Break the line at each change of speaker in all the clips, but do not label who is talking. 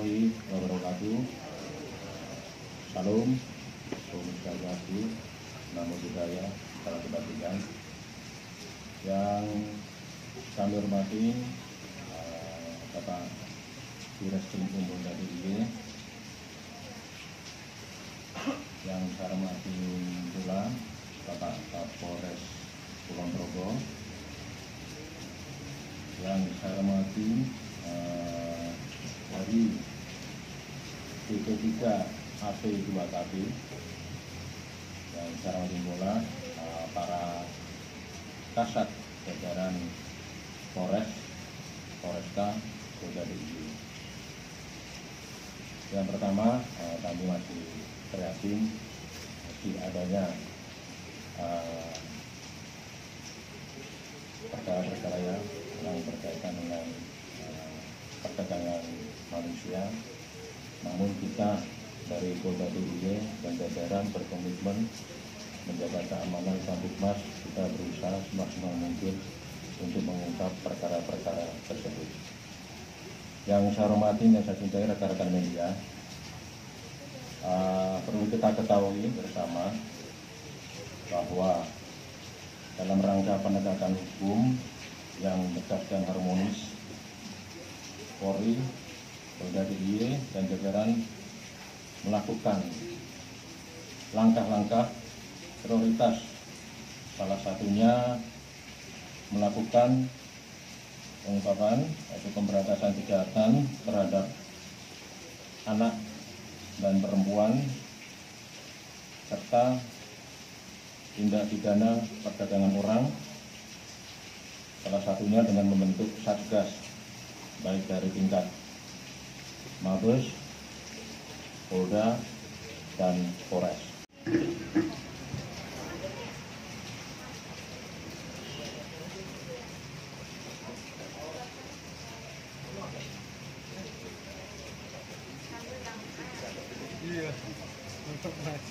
warahmatullahi wabarakatuh. Salam, Om Swastiastu, Namo Buddhaya, salam kebajikan. Yang kami hormati Bapak Direskrim Polda DIY, yang saya hormati pula Bapak Kapolres Kulon Progo, yang saya hormati dari BP3 AP2KB, yang saya hormati pula para kasat jajaran Polresta Polda DIY. Yang pertama, kami masih prihatin adanya perkara-perkara yang berkaitan dengan perdagangan manusia. Namun kita dari Polda DIY dan jajaran berkomitmen menjaga keamanan Kamtibmas. Kita berusaha semaksimal mungkin untuk mengungkap perkara-perkara tersebut. Yang saya hormati dan saya cintai rekan-rekan media, perlu kita ketahui bersama bahwa dalam rangka penegakan hukum yang tegas dan harmonis, Polri, Polda DIY dan jajaran melakukan langkah-langkah prioritas, salah satunya melakukan pengungkapan atau pemberantasan kejahatan terhadap anak dan perempuan serta tindak pidana perdagangan orang, salah satunya dengan membentuk satgas baik dari tingkat Mabes, Polda, dan Polres.
Iya, mantap banget.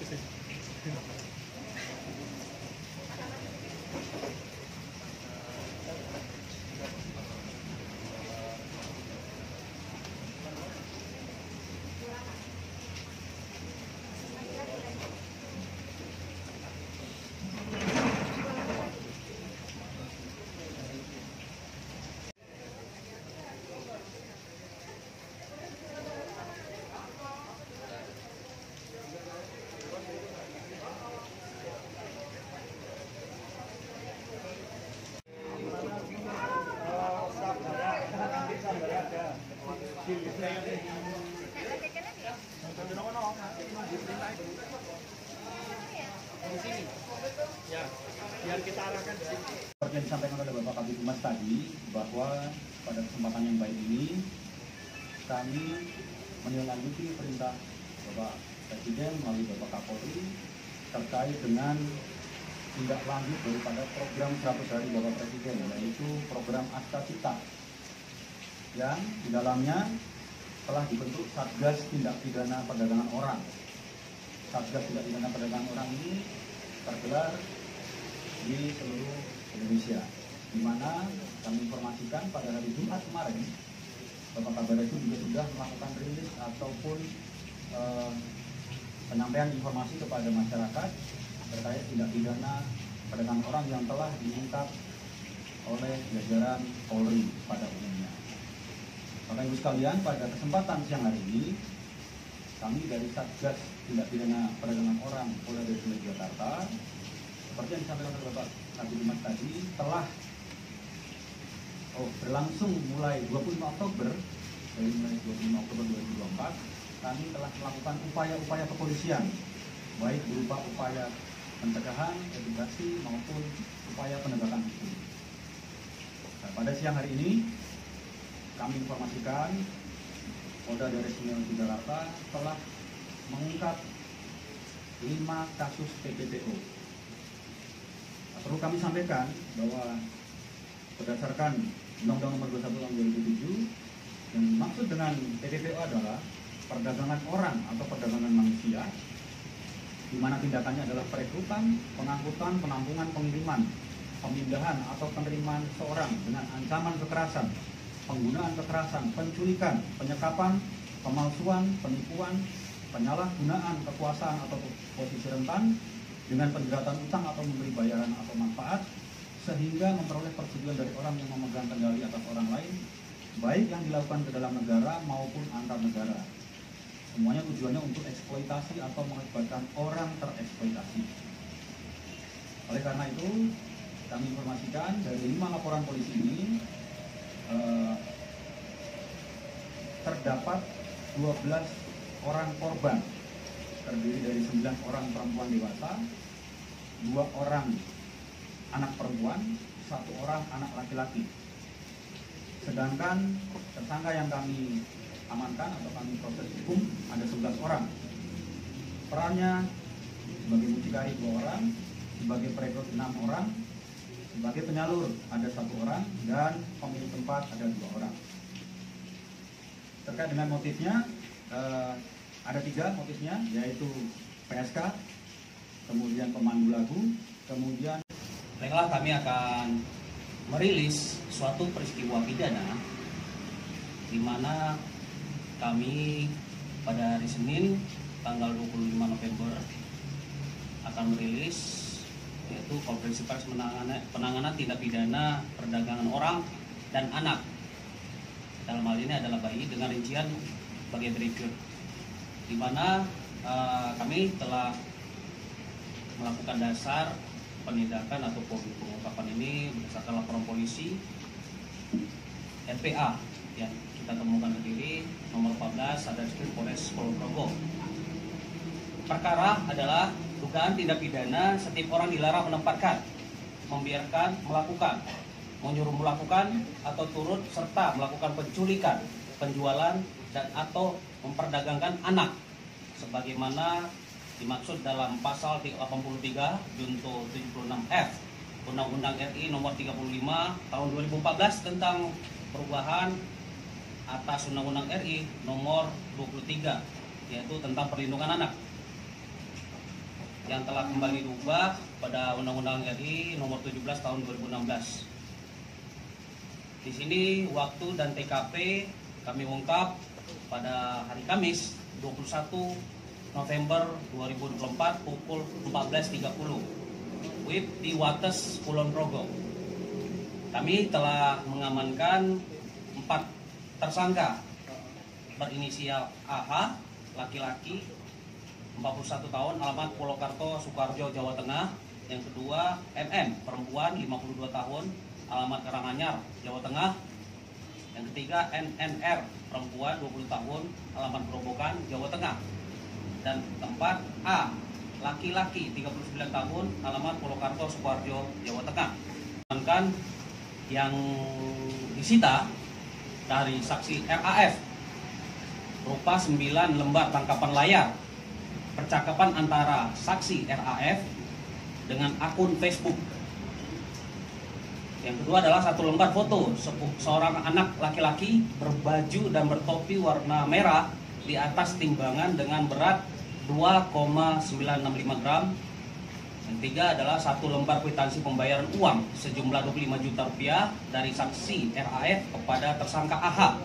Ya, biar kita arahkan di sini.
Seperti yang disampaikan oleh Bapak Kabid tadi, bahwa pada kesempatan yang baik ini kami menindaklanjuti perintah Bapak Presiden melalui Bapak Kapolri terkait dengan tindak lanjut daripada program 100 hari Bapak Presiden, yaitu program Asta Cita, yang di dalamnya telah dibentuk Satgas Tindak Pidana Perdagangan Orang. Satgas Tindak Pidana Perdagangan Orang ini tergelar di seluruh Indonesia, di mana kami informasikan pada hari Jumat kemarin Bapak Kabar itu juga sudah melakukan rilis ataupun penyampaian informasi kepada masyarakat terkait tindak pidana perdagangan orang yang telah diungkap oleh jajaran Polri pada umumnya. Bapak Ibu sekalian, pada kesempatan siang hari ini kami dari Satgas Tindak Pidana Perdagangan Orang Polda Metro Jakarta, seperti yang disampaikan oleh Bapak Kabid Humas tadi, telah berlangsung mulai 25 Oktober, dari mulai 25 Oktober 2024, kami telah melakukan upaya-upaya kepolisian, baik berupa upaya pencegahan, edukasi, maupun upaya penegakan hukum. Nah, pada siang hari ini, kami informasikan Polda Metro Jakarta telah mengungkap 5 kasus TPPO. Perlu kami sampaikan bahwa berdasarkan Undang-Undang Nomor 21 Tahun 2007, yang dimaksud dengan TPPO adalah perdagangan orang atau perdagangan manusia, di mana tindakannya adalah perekrutan, pengangkutan, penampungan, pengiriman, pemindahan atau penerimaan seorang dengan ancaman kekerasan, penggunaan kekerasan, penculikan, penyekapan, pemalsuan, penipuan, penyalahgunaan kekuasaan atau posisi rentan dengan penjeratan utang atau memberi bayaran atau manfaat sehingga memperoleh persetujuan dari orang yang memegang kendali atas orang lain, baik yang dilakukan ke dalam negara maupun antar negara. Semuanya tujuannya untuk eksploitasi atau mengakibatkan orang tereksploitasi. Oleh karena itu, kami informasikan dari 5 laporan polisi ini terdapat 12 orang korban, terdiri dari 9 orang perempuan dewasa, 2 orang anak perempuan, 1 orang anak laki-laki. Sedangkan tersangka yang kami amankan atau kami proses hukum ada 11 orang. Perannya sebagai mucikari 2 orang, sebagai perekrut 6 orang, sebagai penyalur ada 1 orang, dan pemilik tempat ada 2 orang. Terkait dengan motifnya, ada 3 motifnya, yaitu PSK, kemudian pemandu lagu, kemudian
baiklah, kami akan merilis suatu peristiwa pidana di mana kami pada hari Senin tanggal 25 November akan merilis, yaitu konferensi pers penanganan tindak pidana perdagangan orang dan anak. Dalam hal ini adalah bayi, dengan rincian sebagai berikut, di mana kami telah melakukan dasar penindakan atau pengungkapan ini berdasarkan laporan polisi RPA yang kita temukan Kediri nomor 14 Satreskrim Polres Kulon Progo. Perkara adalah dugaan tindak pidana setiap orang dilarang menempatkan, membiarkan, melakukan, menyuruh melakukan atau turut serta melakukan penculikan, penjualan dan atau memperdagangkan anak sebagaimana dimaksud dalam pasal 83 junto 76F Undang-Undang RI nomor 35 tahun 2014 tentang perubahan atas Undang-Undang RI nomor 23, yaitu tentang perlindungan anak, yang telah kembali diubah pada Undang-Undang RI nomor 17 tahun 2016. Di sini waktu dan TKP kami ungkap pada hari Kamis 21 November 2024 pukul 14.30 WIB di Wates Kulon Progo. Kami telah mengamankan 4 tersangka berinisial AH, laki-laki 41 tahun, alamat Purwokerto, Sukoharjo, Jawa Tengah. Yang kedua MM, perempuan 52 tahun, alamat Karanganyar, Jawa Tengah. Yang ketiga NNR, perempuan 20 tahun, alamat Grobogan, Jawa Tengah. Dan keempat A, laki-laki 39 tahun, alamat Purwokerto, Sukoharjo, Jawa Tengah. Sedangkan yang disita dari saksi RAF berupa 9 lembar tangkapan layar percakapan antara saksi RAF dengan akun Facebook. Yang kedua adalah 1 lembar foto seorang anak laki-laki berbaju dan bertopi warna merah di atas timbangan dengan berat 2,965 gram. Yang ketiga adalah 1 lembar kwitansi pembayaran uang sejumlah 25 juta rupiah dari saksi RAF kepada tersangka AH.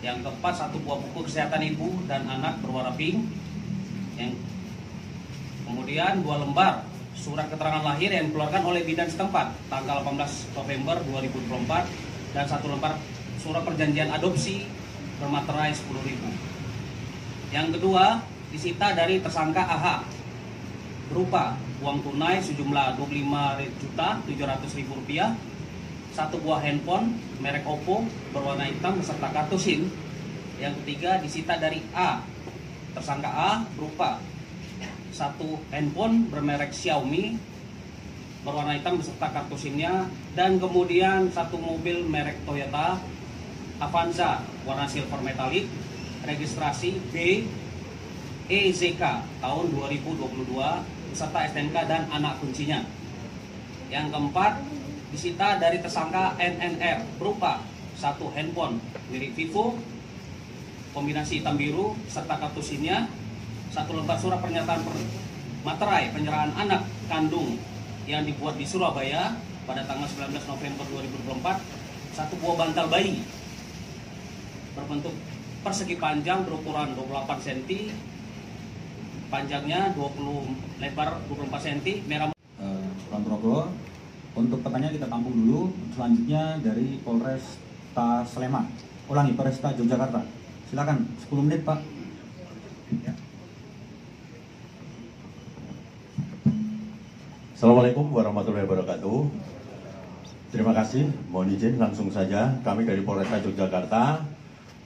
Yang keempat 1 buah buku kesehatan ibu dan anak berwarna pink. Yang kemudian 2 lembar surat keterangan lahir yang dikeluarkan oleh bidan setempat tanggal 18 November 2024 dan 1 lembar surat perjanjian adopsi bermaterai 10.000. Yang kedua disita dari tersangka AH berupa uang tunai sejumlah 25.700.000 rupiah, 1 buah handphone merek Oppo berwarna hitam beserta kartu SIM. Yang ketiga disita dari A, tersangka A berupa 1 handphone bermerek Xiaomi berwarna hitam beserta kartu SIM-nya, dan kemudian 1 mobil merek Toyota Avanza warna silver metalik registrasi B EZK tahun 2022 beserta STNK dan anak kuncinya. Yang keempat disita dari tersangka NNR berupa 1 handphone merek Vivo kombinasi hitam biru serta kartu SIM-nya, 1 lembar surat pernyataan materai penyerahan anak kandung yang dibuat di Surabaya pada tanggal 19 November 2024, 1 buah bantal bayi berbentuk persegi panjang berukuran 28 cm, panjangnya 20, lebar 24 cm, merah.
Kulon Progo. Untuk pertanyaan kita tampung dulu. Selanjutnya dari Polresta Sleman. Ulangi, Polresta Yogyakarta. Silakan, 10 menit Pak. Ya.
Assalamualaikum warahmatullahi wabarakatuh. Terima kasih, mohon izin langsung saja kami dari Polresta Yogyakarta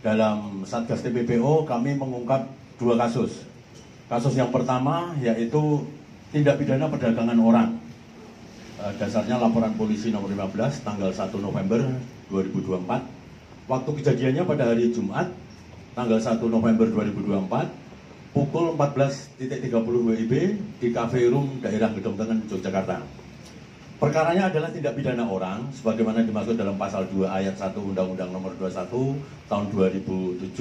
dalam Satgas TPPO kami mengungkap 2 kasus. Kasus yang pertama yaitu tindak pidana perdagangan orang. Dasarnya laporan polisi nomor 15 tanggal 1 November 2024. Waktu kejadiannya pada hari Jumat tanggal 1 November 2024 pukul 14.30 WIB di Cafe Room daerah Gedong Tengen, Yogyakarta. Perkaranya adalah tindak pidana orang sebagaimana dimaksud dalam pasal 2 ayat 1 Undang-Undang nomor 21 tahun 2007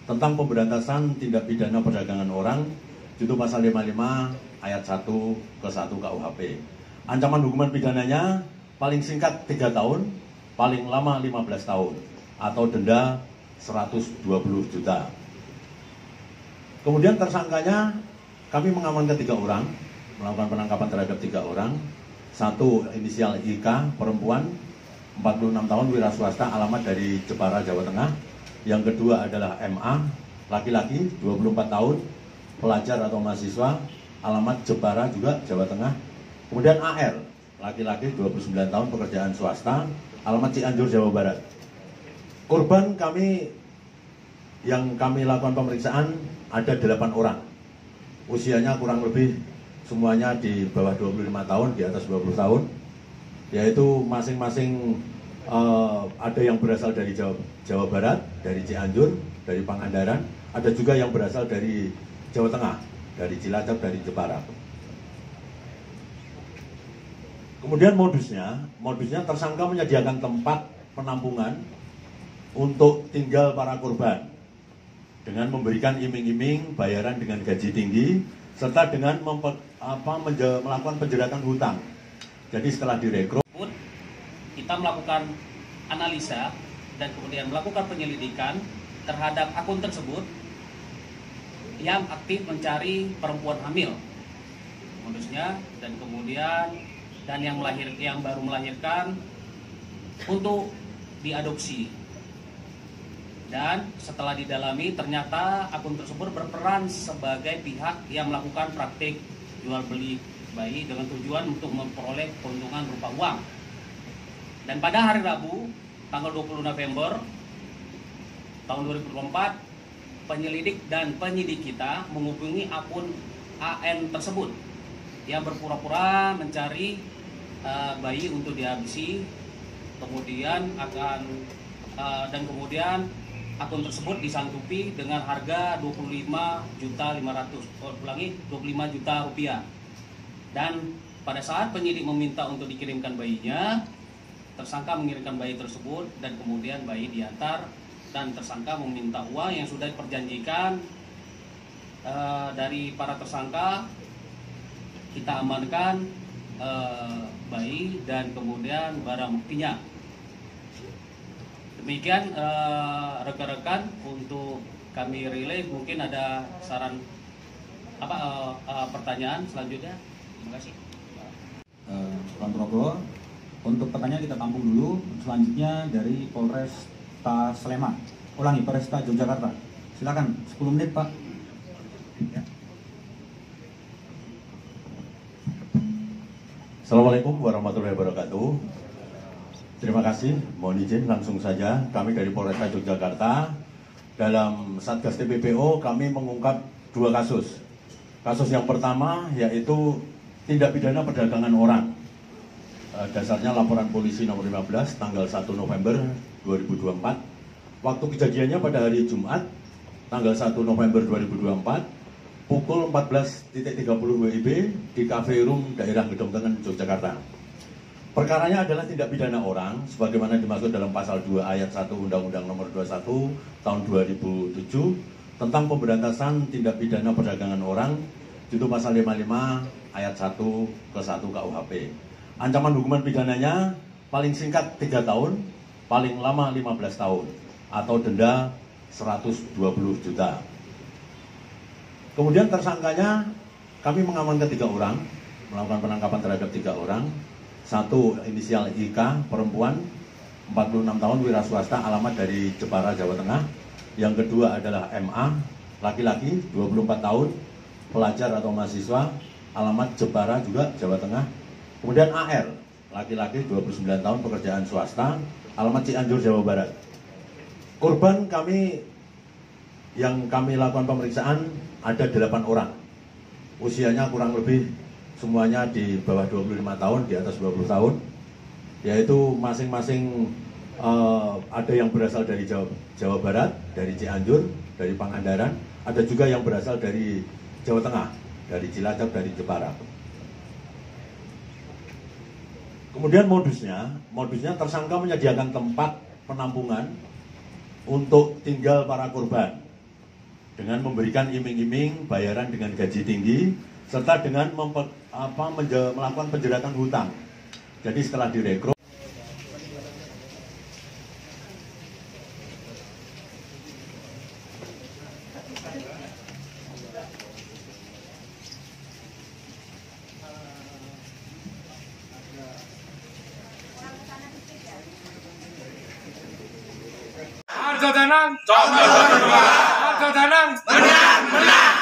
tentang pemberantasan tindak pidana perdagangan orang, itu pasal 55 ayat 1 ke 1 KUHP. Ancaman hukuman pidananya paling singkat 3 tahun, paling lama 15 tahun, atau denda 120 juta. Kemudian tersangkanya kami mengamankan 3 orang, melakukan penangkapan terhadap 3 orang. Satu inisial IK, perempuan, 46 tahun, wira swasta, alamat dari Jepara, Jawa Tengah. Yang kedua adalah MA, laki-laki, 24 tahun, pelajar atau mahasiswa, alamat Jepara juga, Jawa Tengah. Kemudian AR, laki-laki 29 tahun, pekerjaan swasta, alamat Cianjur, Jawa Barat. Korban yang kami lakukan pemeriksaan ada 8 orang. Usianya kurang lebih semuanya di bawah 25 tahun, di atas 20 tahun. Yaitu masing-masing ada yang berasal dari Jawa Barat, dari Cianjur, dari Pangandaran. Ada juga yang berasal dari Jawa Tengah, dari Cilacap, dari Jepara. Kemudian modusnya tersangka menyediakan tempat penampungan untuk tinggal para korban dengan memberikan iming-iming bayaran dengan gaji tinggi serta dengan melakukan penjeratan hutang. Jadi setelah direkrut,
kita melakukan analisa dan kemudian melakukan penyelidikan terhadap akun tersebut yang aktif mencari perempuan hamil modusnya, dan kemudian yang baru melahirkan untuk diadopsi. Dan setelah didalami ternyata akun tersebut berperan sebagai pihak yang melakukan praktik jual beli bayi dengan tujuan untuk memperoleh keuntungan berupa uang. Dan pada hari Rabu tanggal 20 November tahun 2024, penyelidik dan penyidik kita menghubungi akun AN tersebut yang berpura-pura mencari bayi untuk dihabisi, kemudian kemudian akun tersebut disanggupi dengan harga 25 juta rupiah. Dan pada saat penyidik meminta untuk dikirimkan bayinya, tersangka mengirimkan bayi tersebut dan kemudian bayi diantar, dan tersangka meminta uang yang sudah diperjanjikan dari para tersangka. Kita amankan bayi dan kemudian barang buktinya. Demikian rekan-rekan untuk kami relay. Mungkin ada saran pertanyaan selanjutnya. Terima kasih.
Kulon Progo. Untuk pertanyaan kita tampung dulu. Selanjutnya dari Polresta Sleman. Ulangi, Polresta Yogyakarta. Silakan, 10 menit Pak. Ya.
Assalamualaikum warahmatullahi wabarakatuh. Terima kasih, mohon izin langsung saja kami dari Polresta Yogyakarta dalam Satgas TPPO kami mengungkap 2 kasus. Kasus yang pertama yaitu tindak pidana perdagangan orang. Dasarnya laporan polisi nomor 15 tanggal 1 November 2024. Waktu kejadiannya pada hari Jumat tanggal 1 November 2024 pukul 14.30 WIB di Cafe Room daerah Gedong Tengen, Yogyakarta. Perkaranya adalah tindak pidana orang sebagaimana dimaksud dalam pasal 2 ayat 1 Undang-Undang nomor 21 tahun 2007 tentang pemberantasan tindak pidana perdagangan orang, itu pasal 55 ayat 1 ke 1 KUHP. Ancaman hukuman pidananya paling singkat 3 tahun, paling lama 15 tahun, atau denda
120 juta. Kemudian tersangkanya kami mengamankan 3 orang, melakukan penangkapan terhadap 3 orang. Satu inisial IK, perempuan, 46 tahun, wira swasta, alamat dari Jepara, Jawa Tengah. Yang kedua adalah MA, laki-laki, 24 tahun, pelajar atau mahasiswa, alamat Jepara juga, Jawa Tengah. Kemudian AR, laki-laki, 29 tahun, pekerjaan swasta, alamat Cianjur, Jawa Barat. Korban yang kami lakukan pemeriksaan ada 8 orang. Usianya kurang lebih semuanya di bawah 25 tahun, di atas 20 tahun. Yaitu masing-masing ada yang berasal dari Jawa Barat, dari Cianjur, dari Pangandaran. Ada juga yang berasal dari Jawa Tengah, dari Cilacap, dari Jepara. Kemudian modusnya tersangka menyediakan tempat penampungan untuk tinggal para korban dengan memberikan iming-iming bayaran dengan gaji tinggi serta dengan melakukan penjeratan hutang. Jadi setelah direkrut
Harga Danang, menang.